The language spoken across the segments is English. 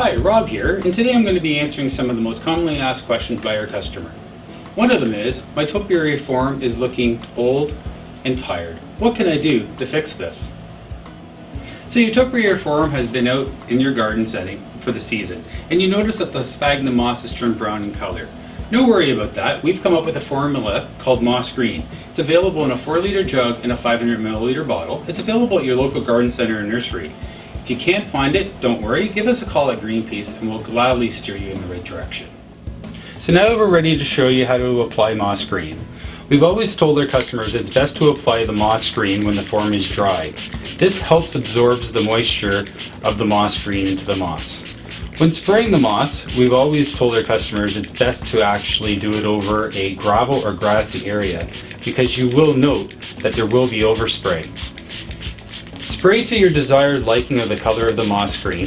Hi, Rob here, and today I'm going to be answering some of the most commonly asked questions by our customer. One of them is, my topiary form is looking old and tired. What can I do to fix this? So your topiary form has been out in your garden setting for the season, and you notice that the sphagnum moss has turned brown in color. No worry about that. We've come up with a formula called Moss Green. It's available in a 4-liter jug and a 500 milliliter bottle. It's available at your local garden center or nursery. If you can't find it, don't worry, give us a call at Greenpeace and we'll gladly steer you in the right direction. So now that we're ready to show you how to apply Moss Green, we've always told our customers it's best to apply the Moss Green when the form is dry. This helps absorb the moisture of the Moss Green into the moss. When spraying the moss, we've always told our customers it's best to actually do it over a gravel or grassy area because you will note that there will be overspray. Spray to your desired liking of the color of the moss green,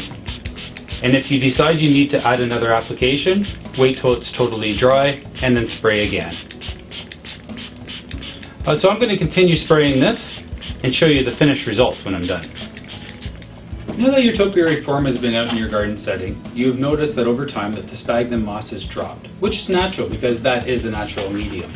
and if you decide you need to add another application, wait till it's totally dry and then spray again. So I'm going to continue spraying this and show you the finished results when I'm done. Now that your topiary form has been out in your garden setting, you've noticed that over time that the sphagnum moss has dropped, which is natural because that is a natural medium.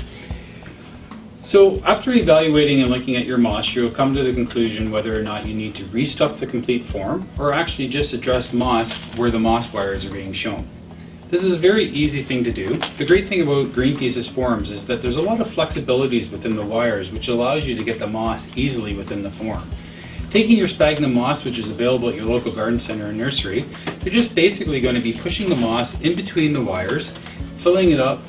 So after evaluating and looking at your moss, you'll come to the conclusion whether or not you need to restuff the complete form or actually just address moss where the moss wires are being shown. This is a very easy thing to do. The great thing about Greenpeace's forms is that there's a lot of flexibilities within the wires which allows you to get the moss easily within the form. Taking your sphagnum moss, which is available at your local garden center or nursery, you're just basically going to be pushing the moss in between the wires, filling it up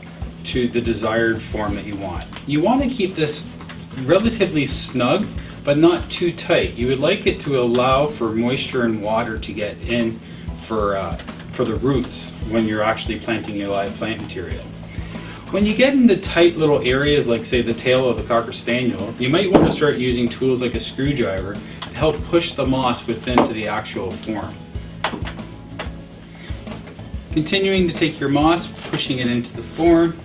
to the desired form that you want. You want to keep this relatively snug, but not too tight. You would like it to allow for moisture and water to get in for the roots when you're actually planting your live plant material. When you get into tight little areas like say the tail of the Cocker Spaniel, you might want to start using tools like a screwdriver to help push the moss within to the actual form. Continuing to take your moss, pushing it into the form.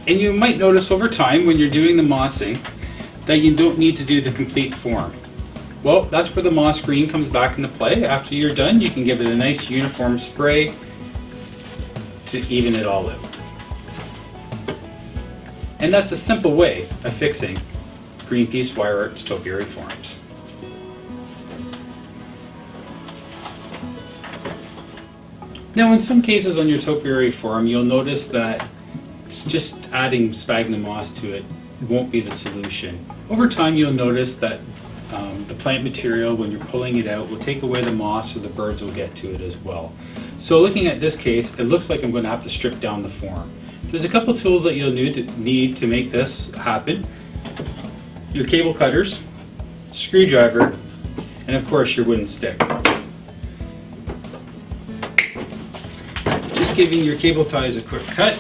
And you might notice over time when you're doing the mossing that you don't need to do the complete form. Well, that's where the Moss Green comes back into play. After you're done, you can give it a nice uniform spray to even it all out. And that's a simple way of fixing Greenpeace Wire Art's topiary forms. Now in some cases on your topiary form, you'll notice that it's just adding sphagnum moss to it won't be the solution. Over time you'll notice that the plant material, when you're pulling it out, will take away the moss or the birds will get to it as well. So looking at this case, it looks like I'm going to have to strip down the form. There's a couple tools that you'll need to make this happen. Your cable cutters, screwdriver, and of course your wooden stick. Just giving your cable ties a quick cut.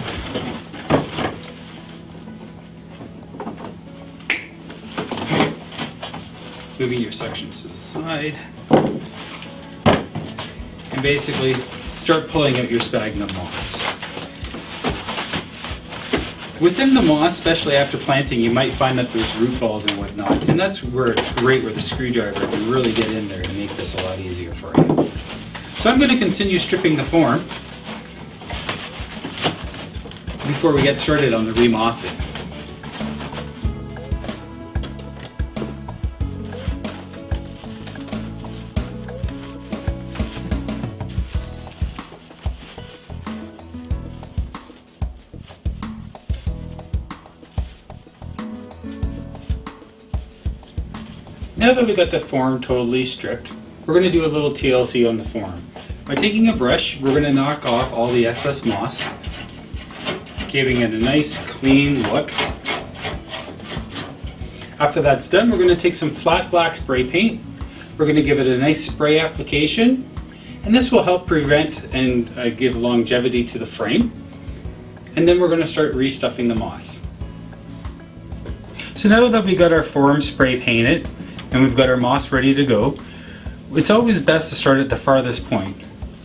Moving your sections to the side, and basically start pulling out your sphagnum moss. Within the moss, especially after planting, you might find that there's root balls and whatnot, and that's where it's great where the screwdriver can really get in there to make this a lot easier for you. So I'm going to continue stripping the form before we get started on the remossing. Now that we've got the form totally stripped, we're going to do a little TLC on the form. By taking a brush, we're going to knock off all the excess moss, giving it a nice clean look. After that's done, we're going to take some flat black spray paint. We're going to give it a nice spray application, and this will help prevent and give longevity to the frame. And then we're going to start restuffing the moss. So now that we got our form spray painted, and we've got our moss ready to go, it's always best to start at the farthest point.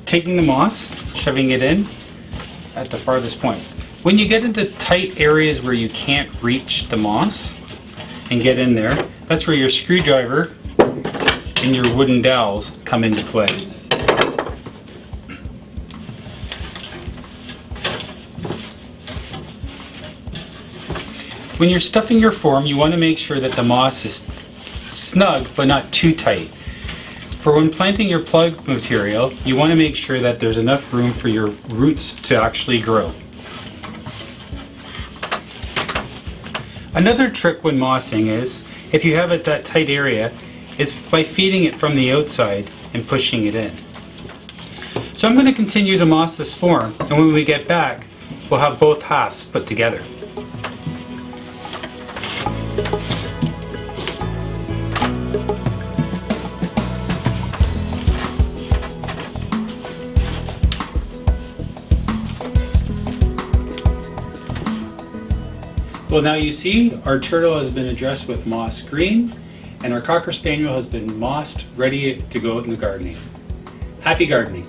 Taking the moss, shoving it in at the farthest points. When you get into tight areas where you can't reach the moss and get in there, that's where your screwdriver and your wooden dowels come into play. When you're stuffing your form, you want to make sure that the moss is snug but not too tight. For when planting your plug material, you want to make sure that there's enough room for your roots to actually grow. Another trick when mossing is, if you have it that tight area, is by feeding it from the outside and pushing it in. So I'm going to continue to moss this form, and when we get back, we'll have both halves put together. Well, now you see our turtle has been addressed with moss green, and our Cocker Spaniel has been mossed, ready to go in the gardening. Happy gardening!